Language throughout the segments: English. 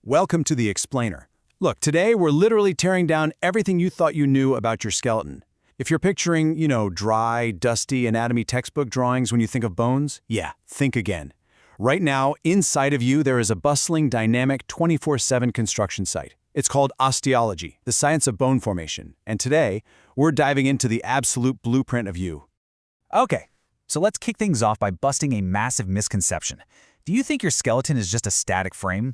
Welcome to the Explainer. Look, today we're literally tearing down everything you thought you knew about your skeleton. If you're picturing, dry, dusty anatomy textbook drawings when you think of bones, yeah, think again. Right now, inside of you, there is a bustling, dynamic, 24/7 construction site. It's called osteology, the science of bone formation. And today, we're diving into the absolute blueprint of you. Okay, so let's kick things off by busting a massive misconception. Do you think your skeleton is just a static frame?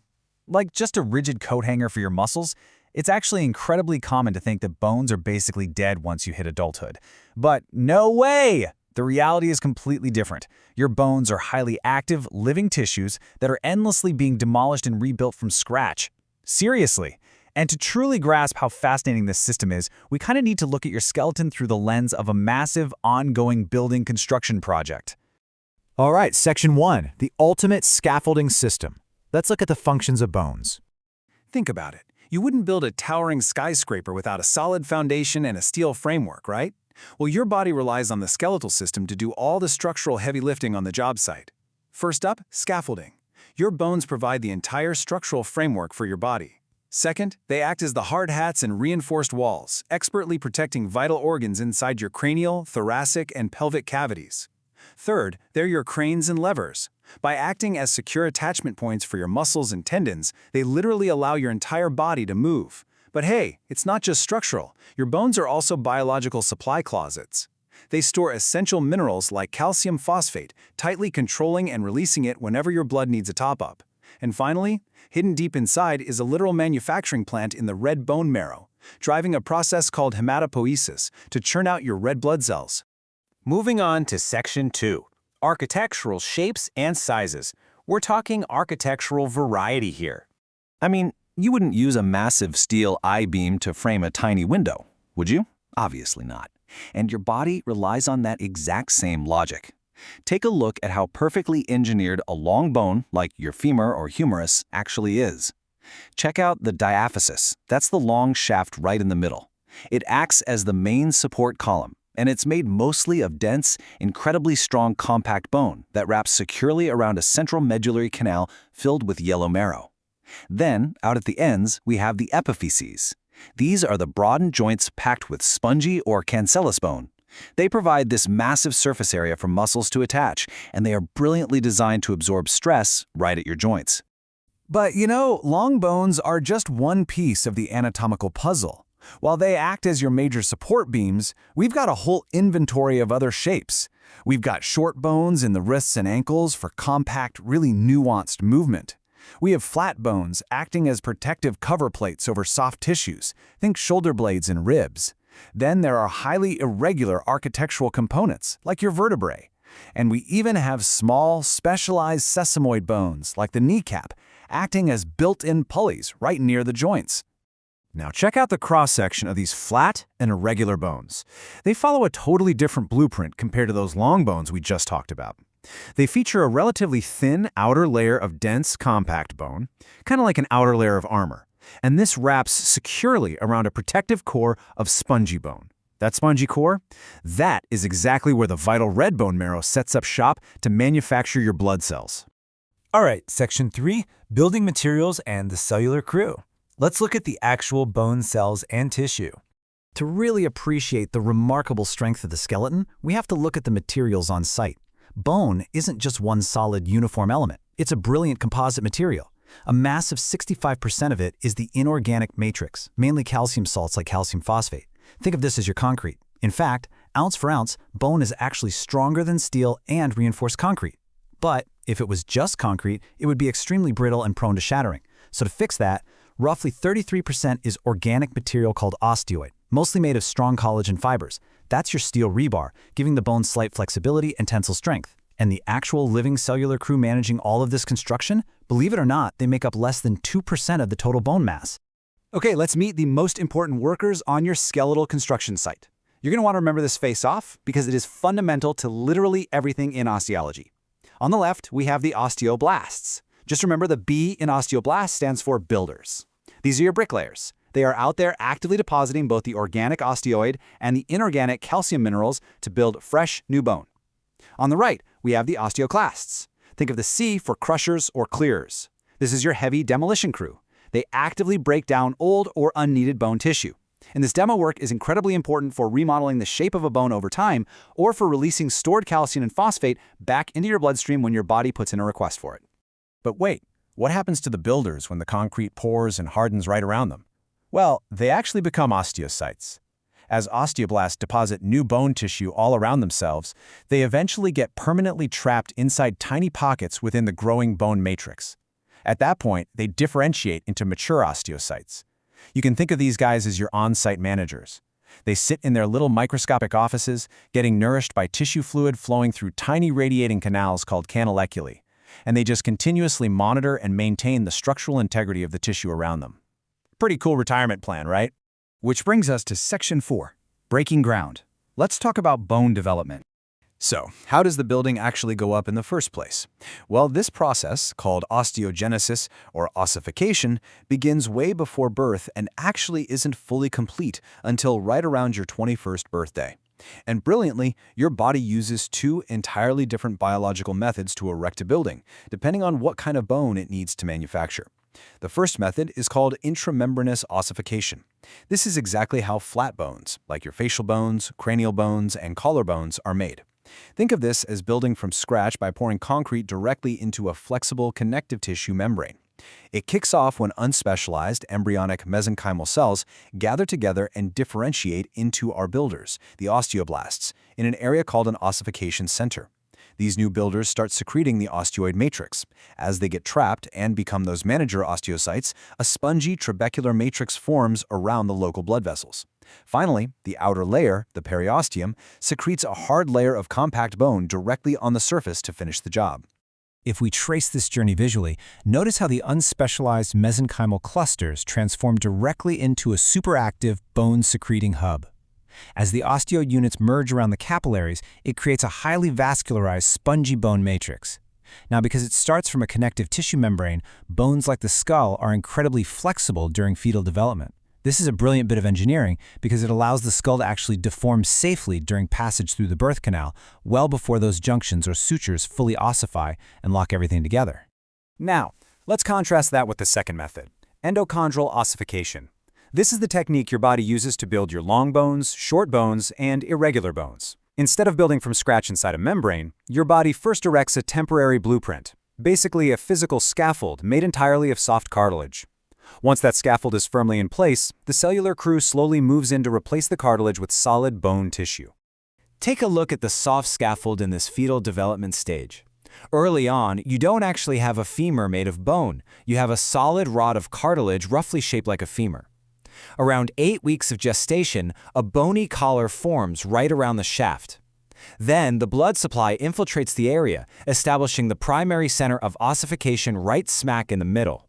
Like just a rigid coat hanger for your muscles? It's actually incredibly common to think that bones are basically dead once you hit adulthood. But no way! The reality is completely different. Your bones are highly active, living tissues that are endlessly being demolished and rebuilt from scratch. Seriously. And to truly grasp how fascinating this system is, we kind of need to look at your skeleton through the lens of a massive, ongoing building construction project. All right, Section 1, the ultimate scaffolding system. Let's look at the functions of bones. Think about it. You wouldn't build a towering skyscraper without a solid foundation and a steel framework, right? Well, your body relies on the skeletal system to do all the structural heavy lifting on the job site. First up, scaffolding. Your bones provide the entire structural framework for your body. Second, they act as the hard hats and reinforced walls, expertly protecting vital organs inside your cranial, thoracic, and pelvic cavities. Third, they're your cranes and levers. By acting as secure attachment points for your muscles and tendons, they literally allow your entire body to move. But hey, it's not just structural. Your bones are also biological supply closets. They store essential minerals like calcium phosphate, tightly controlling and releasing it whenever your blood needs a top-up. And finally, hidden deep inside is a literal manufacturing plant in the red bone marrow, driving a process called hematopoiesis to churn out your red blood cells. Moving on to Section 2, architectural shapes and sizes. We're talking architectural variety here. I mean, you wouldn't use a massive steel I-beam to frame a tiny window, would you? Obviously not. And your body relies on that exact same logic. Take a look at how perfectly engineered a long bone, like your femur or humerus, actually is. Check out the diaphysis. That's the long shaft right in the middle. It acts as the main support column, and it's made mostly of dense, incredibly strong compact bone that wraps securely around a central medullary canal filled with yellow marrow. Then, out at the ends, we have the epiphyses. These are the broadened joints packed with spongy or cancellous bone. They provide this massive surface area for muscles to attach, and they are brilliantly designed to absorb stress right at your joints. But long bones are just one piece of the anatomical puzzle. While they act as your major support beams, we've got a whole inventory of other shapes. We've got short bones in the wrists and ankles for compact, really nuanced movement. We have flat bones acting as protective cover plates over soft tissues. Think shoulder blades and ribs. Then there are highly irregular architectural components, like your vertebrae. And we even have small, specialized sesamoid bones, like the kneecap, acting as built-in pulleys right near the joints. Now check out the cross-section of these flat and irregular bones. They follow a totally different blueprint compared to those long bones we just talked about. They feature a relatively thin outer layer of dense, compact bone, kind of like an outer layer of armor. And this wraps securely around a protective core of spongy bone. That spongy core? That is exactly where the vital red bone marrow sets up shop to manufacture your blood cells. All right, Section 3, building materials and the cellular crew. Let's look at the actual bone cells and tissue. To really appreciate the remarkable strength of the skeleton, we have to look at the materials on site. Bone isn't just one solid, uniform element. It's a brilliant composite material. A massive 65% of it is the inorganic matrix, mainly calcium salts like calcium phosphate. Think of this as your concrete. In fact, ounce for ounce, bone is actually stronger than steel and reinforced concrete. But if it was just concrete, it would be extremely brittle and prone to shattering. So to fix that, roughly 33% is organic material called osteoid, mostly made of strong collagen fibers. That's your steel rebar, giving the bone slight flexibility and tensile strength. And the actual living cellular crew managing all of this construction, believe it or not, they make up less than 2% of the total bone mass. Okay, let's meet the most important workers on your skeletal construction site. You're going to want to remember this face-off because it is fundamental to literally everything in osteology. On the left, we have the osteoblasts. Just remember the B in osteoblast stands for builders. These are your bricklayers. They are out there actively depositing both the organic osteoid and the inorganic calcium minerals to build fresh, new bone. On the right, we have the osteoclasts. Think of the C for crushers or clearers. This is your heavy demolition crew. They actively break down old or unneeded bone tissue. And this demo work is incredibly important for remodeling the shape of a bone over time or for releasing stored calcium and phosphate back into your bloodstream when your body puts in a request for it. But wait, what happens to the builders when the concrete pours and hardens right around them? Well, they actually become osteocytes. As osteoblasts deposit new bone tissue all around themselves, they eventually get permanently trapped inside tiny pockets within the growing bone matrix. At that point, they differentiate into mature osteocytes. You can think of these guys as your on-site managers. They sit in their little microscopic offices, getting nourished by tissue fluid flowing through tiny radiating canals called canaleculae, and they just continuously monitor and maintain the structural integrity of the tissue around them. Pretty cool retirement plan, right? Which brings us to Section 4, breaking ground. Let's talk about bone development. So, how does the building actually go up in the first place? Well, this process, called osteogenesis or ossification, begins way before birth and actually isn't fully complete until right around your 21st birthday. And brilliantly, your body uses two entirely different biological methods to erect a building, depending on what kind of bone it needs to manufacture. The first method is called intramembranous ossification. This is exactly how flat bones, like your facial bones, cranial bones, and collarbones, are made. Think of this as building from scratch by pouring concrete directly into a flexible connective tissue membrane. It kicks off when unspecialized embryonic mesenchymal cells gather together and differentiate into our builders, the osteoblasts, in an area called an ossification center. These new builders start secreting the osteoid matrix. As they get trapped and become those manager osteocytes, a spongy trabecular matrix forms around the local blood vessels. Finally, the outer layer, the periosteum, secretes a hard layer of compact bone directly on the surface to finish the job. If we trace this journey visually, notice how the unspecialized mesenchymal clusters transform directly into a superactive bone-secreting hub. As the osteo units merge around the capillaries, it creates a highly vascularized, spongy bone matrix. Now, because it starts from a connective tissue membrane, bones like the skull are incredibly flexible during fetal development. This is a brilliant bit of engineering because it allows the skull to actually deform safely during passage through the birth canal, well before those junctions or sutures fully ossify and lock everything together. Now, let's contrast that with the second method, endochondral ossification. This is the technique your body uses to build your long bones, short bones, and irregular bones. Instead of building from scratch inside a membrane, your body first erects a temporary blueprint, basically a physical scaffold made entirely of soft cartilage. Once that scaffold is firmly in place, the cellular crew slowly moves in to replace the cartilage with solid bone tissue. Take a look at the soft scaffold in this fetal development stage. Early on, you don't actually have a femur made of bone. You have a solid rod of cartilage roughly shaped like a femur. Around 8 weeks of gestation, a bony collar forms right around the shaft. Then, the blood supply infiltrates the area, establishing the primary center of ossification right smack in the middle.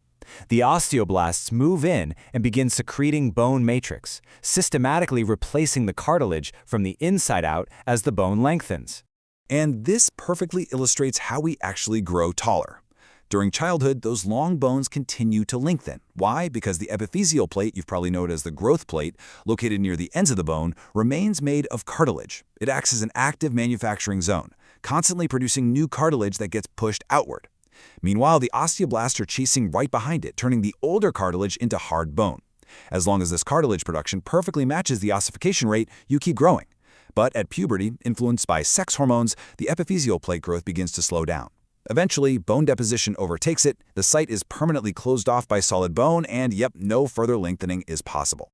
The osteoblasts move in and begin secreting bone matrix, systematically replacing the cartilage from the inside out as the bone lengthens. And this perfectly illustrates how we actually grow taller. During childhood, those long bones continue to lengthen. Why? Because the epiphyseal plate, you've probably known as the growth plate, located near the ends of the bone, remains made of cartilage. It acts as an active manufacturing zone, constantly producing new cartilage that gets pushed outward. Meanwhile, the osteoblasts are chasing right behind it, turning the older cartilage into hard bone. As long as this cartilage production perfectly matches the ossification rate, you keep growing. But at puberty, influenced by sex hormones, the epiphyseal plate growth begins to slow down. Eventually, bone deposition overtakes it, the site is permanently closed off by solid bone, and no further lengthening is possible.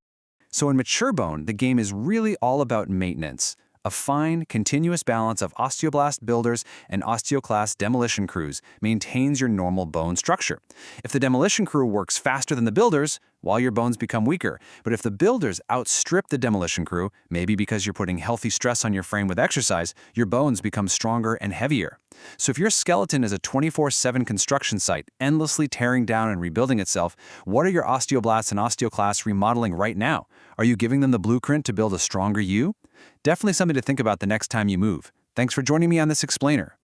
So in mature bone, the game is really all about maintenance. A fine, continuous balance of osteoblast builders and osteoclast demolition crews maintains your normal bone structure. If the demolition crew works faster than the builders, well, your bones become weaker. But if the builders outstrip the demolition crew, maybe because you're putting healthy stress on your frame with exercise, your bones become stronger and heavier. So if your skeleton is a 24/7 construction site, endlessly tearing down and rebuilding itself, what are your osteoblasts and osteoclasts remodeling right now? Are you giving them the blueprint to build a stronger you? Definitely something to think about the next time you move. Thanks for joining me on this explainer.